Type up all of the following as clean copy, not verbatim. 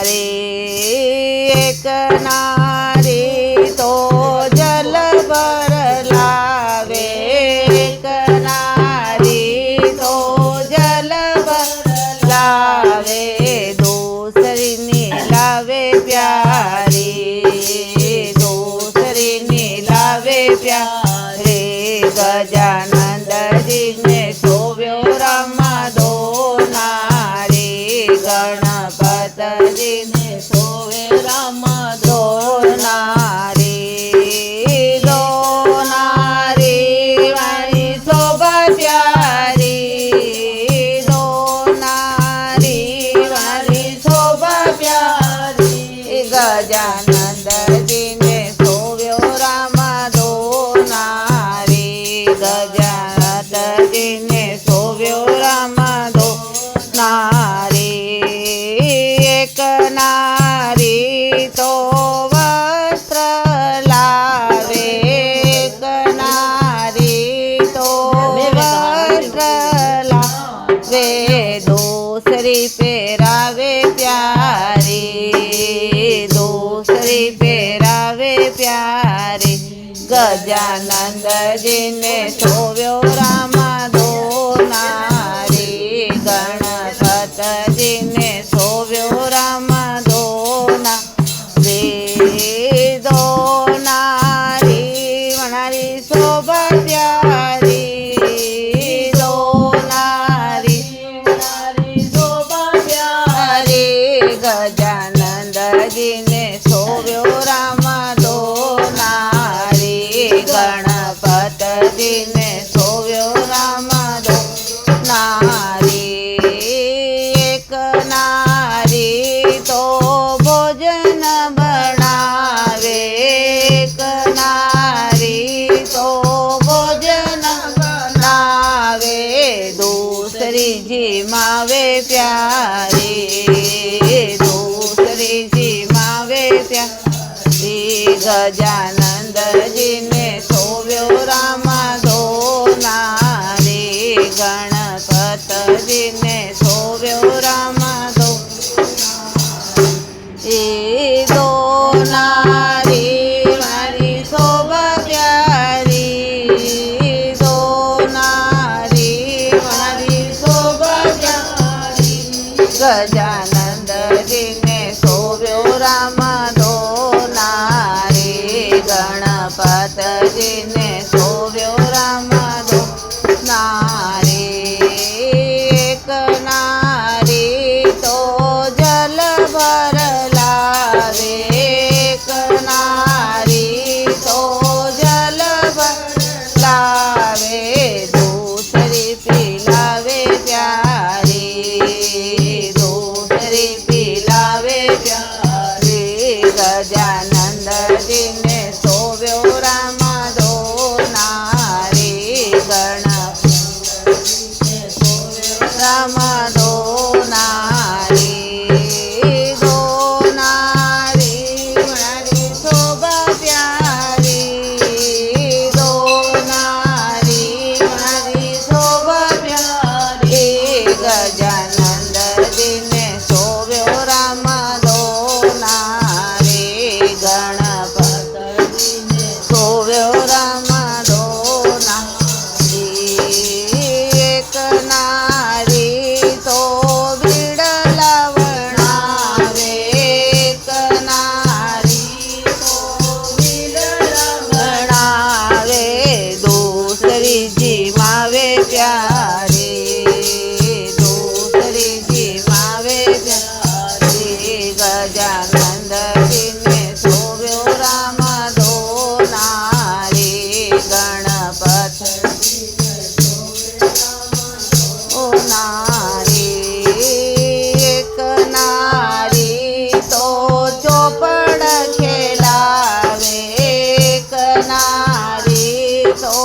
एक नारी तो जल भर लावे, एक नारी तो जल भर लावे, दूसरी नीलावे प्यारी, दूसरी नीलावे प्यारे। गजानंद जी ने सोव्यो रामा दो नारी, गणपत जी ने सोवे रामा दो नारी, दो नारी मारी शोभा प्यारी, दो नारी मारी शोभा प्यारी। गजानंद जी ने सोव्यो रामा दो नारी, गजानंद जी ने सोव्यो रामा दो नारी। एक नारी तो वस्त्र लावे, एक नारी तो वस्त्र लावे, दूसरी पेरावे प्यारी, दूसरी पेरावे प्यारी। गजानंद जी ने सोव्यो रामा दो नारी, गणपत जी ने सोव्यो रामा दो नारी, दो नारी मनारी शोभा प्यारी, दो नारी मनारी शोभा प्यारी। गजानंद जी ने सोव्यो रामा दो नारी, गणपत जी ने सोव्यो रामा दो नारी। एक नारी तो भोजन बनावे, एक नारी तो भोजन बनावे, दूसरी जिमावे प्यारी, दूसरी जिमावे प्यारी। गजानंद जी ने सोव्यो रामा दो नारी, गणपत जी ने सोव्यो रामा दो नारी, दो नारी मारी शोभा प्यारी, दो नारी मारी शोभा प्यारी। गजानंद जी ने सोव्यो रामा दो नारी, गणपत जी ने सोव्यो रामा दो नारी। एक नारी तो जल भर लावे, एक नारी तो जल भर लावे, दूसरी पिलावे प्यारी, दूसरी पिलावे प्यारी। गजानंद जी ने सोव्यो रामा दो नारी, गणपत जी ने सोव्यो रामा दो नारी, दो नारी मारी शोभा प्यारी, दो नारी मारी शोभा प्यारी। गजानंद जी ने सोव्यो रामा दो नारी, गणपत जी ने सोव्यो रामा दो नारी। एक नारी तो बिडला वणावे, एक नारी तो बिडला वणावे, दूसरी जिमावे प्यारी, दूसरी जिमावे प्यारी। गजानंद जी ने सोव्यो रामा दो नारी, गणपत जी ने सोव्यो रामा दो नारी। एक नारी तो चौपड़ खेलावे, एक नारी तो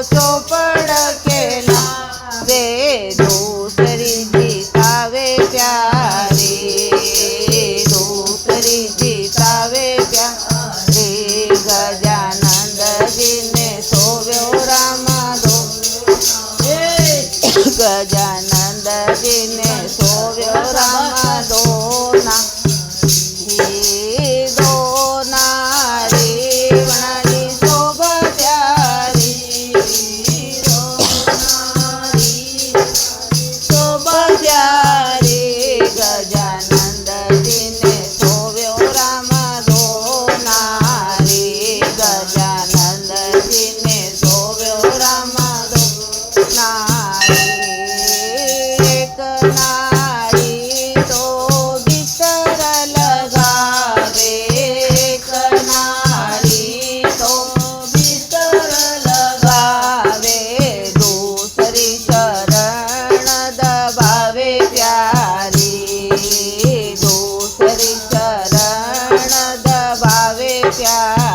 चौपड़ खेलावे, दूसरी जितावे प्यारी, दूसरी ત્યાં